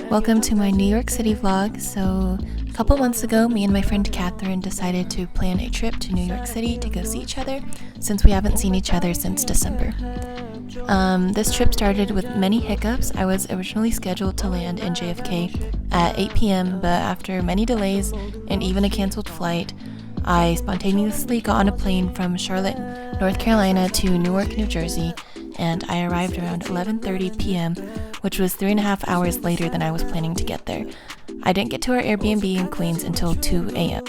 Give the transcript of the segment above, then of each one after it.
Welcome to my New York City vlog. So a couple months ago, me and my friend Catherine decided to plan a trip to New York City to go see each other since we haven't seen each other since December. This trip started with many hiccups. I was originally scheduled to land in JFK at 8 p.m., but after many delays and even a canceled flight, I spontaneously got on a plane from Charlotte, North Carolina to Newark, New Jersey, and I arrived around 11:30 p.m., which was 3.5 hours later than I was planning to get there. I didn't get to our Airbnb in Queens until 2 a.m.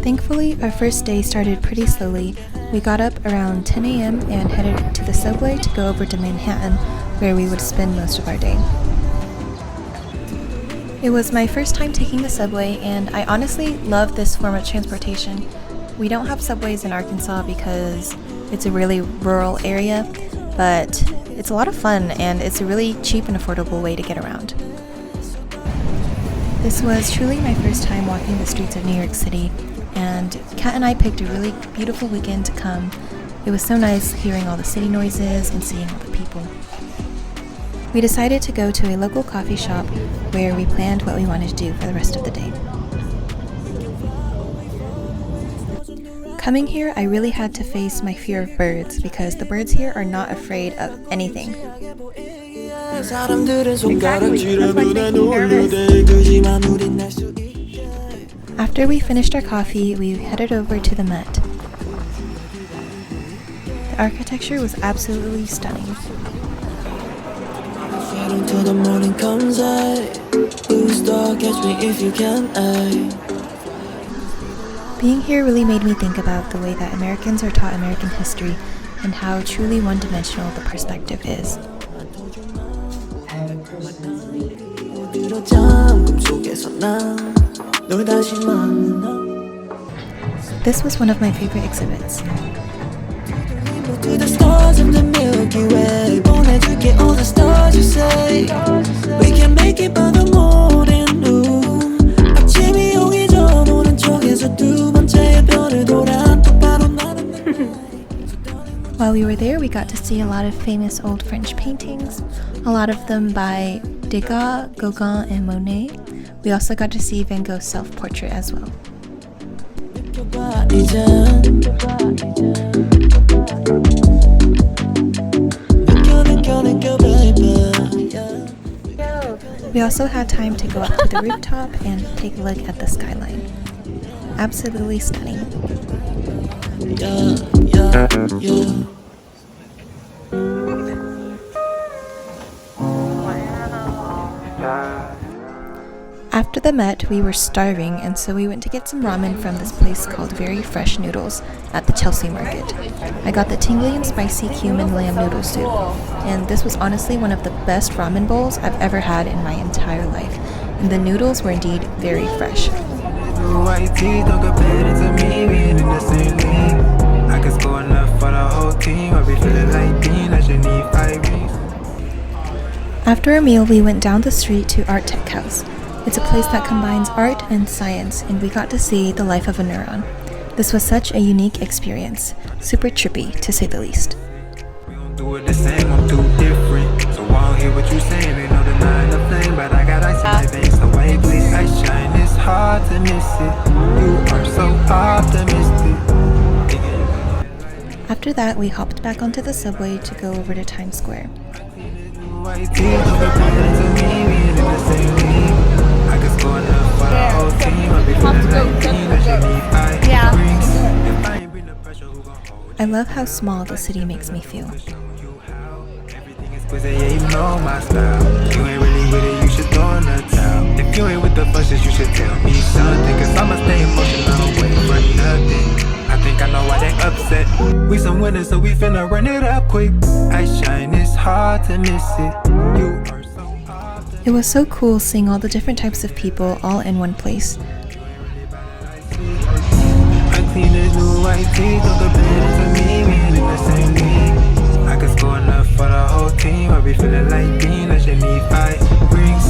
Thankfully, our first day started pretty slowly. We got up around 10 a.m. and headed to the subway to go over to Manhattan, where we would spend most of our day. It was my first time taking the subway, and I honestly love this form of transportation. We don't have subways in Arkansas because it's a really rural area, but it's a lot of fun and it's a really cheap and affordable way to get around. This was truly my first time walking the streets of New York City, and Kat and I picked a really beautiful weekend to come. It was so nice hearing all the city noises and seeing all the people. We decided to go to a local coffee shop where we planned what we wanted to do for the rest of the day. Coming here, I really had to face my fear of birds because the birds here are not afraid of anything. After we finished our coffee, we headed over to the Met. The architecture was absolutely stunning. Until the morning comes, catch me if you can. Being here really made me think about the way that Americans are taught American history and how truly one-dimensional the perspective is. This was one of my favorite exhibits. To the stars of the Milky Way, 보내줄게 all the stars you say. We can make it by the morning noon. 아침이 오기 전 오른쪽에서 두 번째의 별을 돌아 똑바로 나는. While we were there, we got to see a lot of famous old French paintings, a lot of them by Degas, Gauguin, and Monet. We also got to see Van Gogh's self-portrait as well. We also had time to go up to the rooftop and take a look at the skyline. Absolutely stunning. After the Met, we were starving, and so we went to get some ramen from this place called Very Fresh Noodles at the Chelsea Market. I got the tingly and spicy cumin lamb noodle soup, and this was honestly one of the best ramen bowls I've ever had in my entire life, and the noodles were indeed very fresh. After a meal, we went down the street to Art Tech House. It's a place that combines art and science, and we got to see the life of a neuron. This was such a unique experience, super trippy to say the least. We don't do it the same, I'm too different. So I don't hear what you saying, ain't no denying the flame, but I got ice in my veins, so wait, please. I shine, it's hard to miss it. You are so optimistic. After that, we hopped back onto the subway to go over to Times Square. I love how small the city makes me feel. If you ain't with the fusses, you should tell me something, cause I'ma stay emotional, wait for nothing. I think I know why they upset. We some winners, so we finna run it up quick. I shine, it's hard to miss it. You are so hard. It was so cool seeing all the different types of people all in one place. I clean as new white teeth, don't compare to me, we ain't in the same league. I could score enough for the whole team, I be feeling like Dean, I should need 5 rings.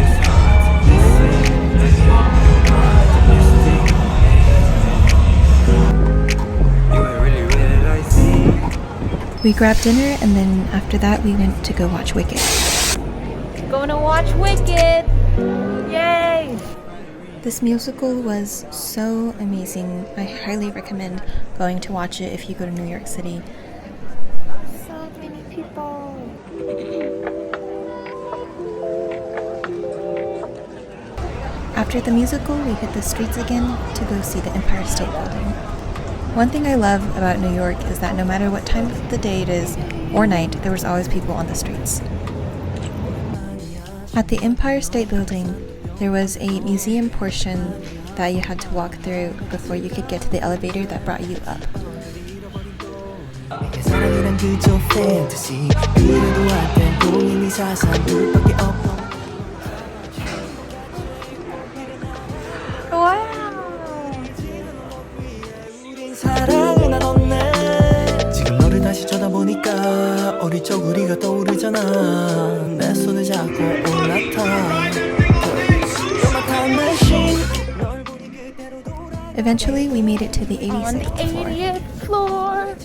It's hard to miss it, it's hard to miss it. You ain't really I see. We grabbed dinner, and then after that we went to go watch Wicked. Going to watch Wicked! Yay! This musical was so amazing. I highly recommend going to watch it if you go to New York City. So many people. After the musical, we hit the streets again to go see the Empire State Building. One thing I love about New York is that no matter what time of the day it is or night, there was always people on the streets. At the Empire State Building, there was a museum portion that you had to walk through before you could get to the elevator that brought you up. Wow! 지금 너를 다시 쳐다보니까 어릴 적 우리가 떠오르잖아 내 손을 잡고 올라타 Eventually, we made it to the 86th On the 80th floor.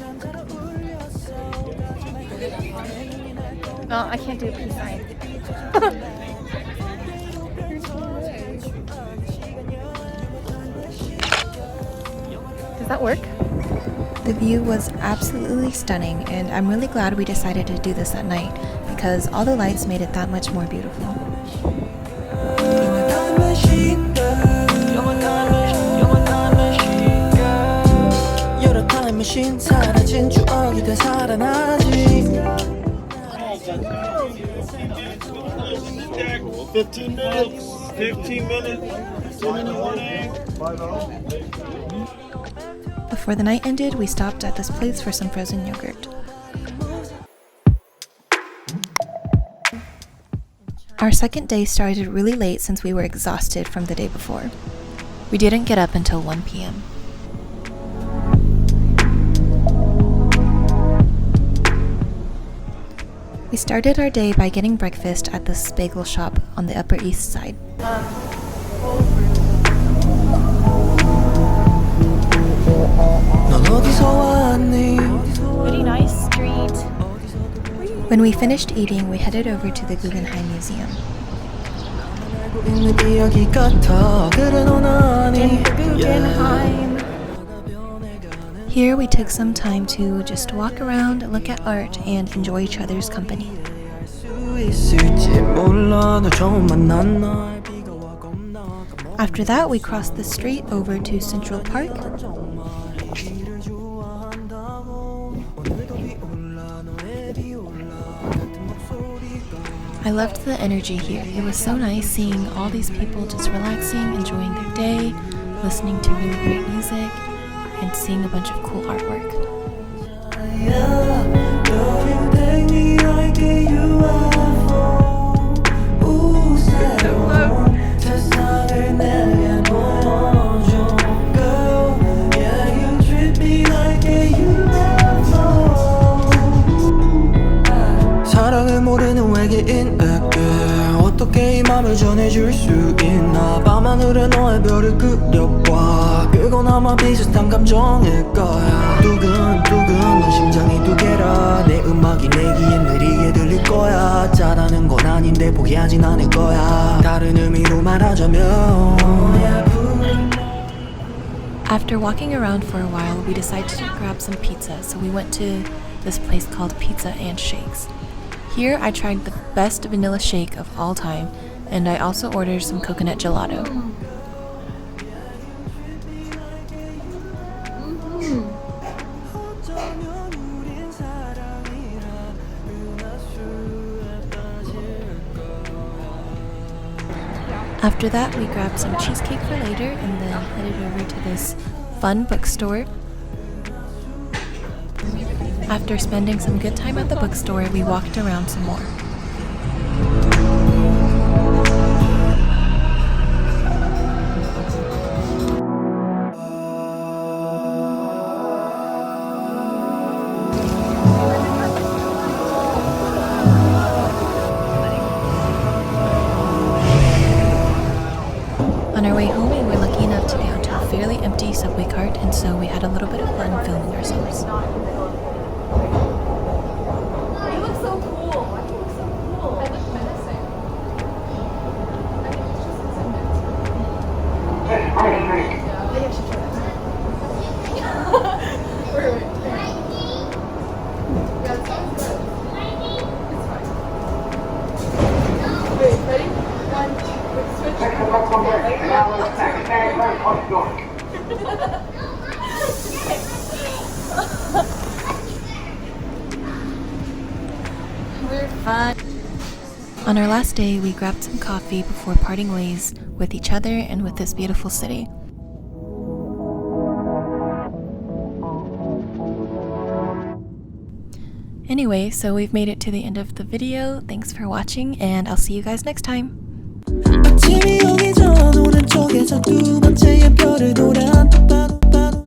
No, I can't do a peace sign. Does that work? The view was absolutely stunning, and I'm really glad we decided to do this at night because all the lights made it that much more beautiful. 사라진 추억이 되살아나지 15 minutes. Before the night ended, we stopped at this place for some frozen yogurt. Our second day started really late since we were exhausted from the day before. We didn't get up until 1 p.m. We started our day by getting breakfast at this bagel shop on the Upper East Side. Pretty nice street. When we finished eating, we headed over to the Guggenheim Museum. Guggenheim. Here we took some time to just walk around, look at art, and enjoy each other's company. After that, we crossed the street over to Central Park. I loved the energy here. It was so nice seeing all these people just relaxing, enjoying their day, listening to really great music, and seeing a bunch of cool artwork. 사랑을 모르는 외계인에게 어떻게 이 맘을 전해줄 수 있나 밤하늘에 너의 별을 그려봐 그건 아마 비슷한 감정일 거야 두근두근 넌 심장이 두 개라 내 음악이 내 귀에 느리게 들릴 거야 잘하는 건 아닌데 포기하진 않을 거야 다른 의미로 말하자면 After walking around for a while, we decided to grab some pizza, so we went to this place called Pizza and Shakes. Here I tried the best vanilla shake of all time, and I also ordered some coconut gelato. After that, we grabbed some cheesecake for later and then headed over to this fun bookstore. After spending some good time at the bookstore, we walked around some more. On our way home, we were lucky enough to be onto a fairly empty subway cart, and so we had a little bit of fun filming ourselves. We're fun. On our last day, we grabbed some coffee before parting ways with each other and with this beautiful city. Anyway, so we've made it to the end of the video. Thanks for watching, and I'll see you guys next time. 아침이 오기 전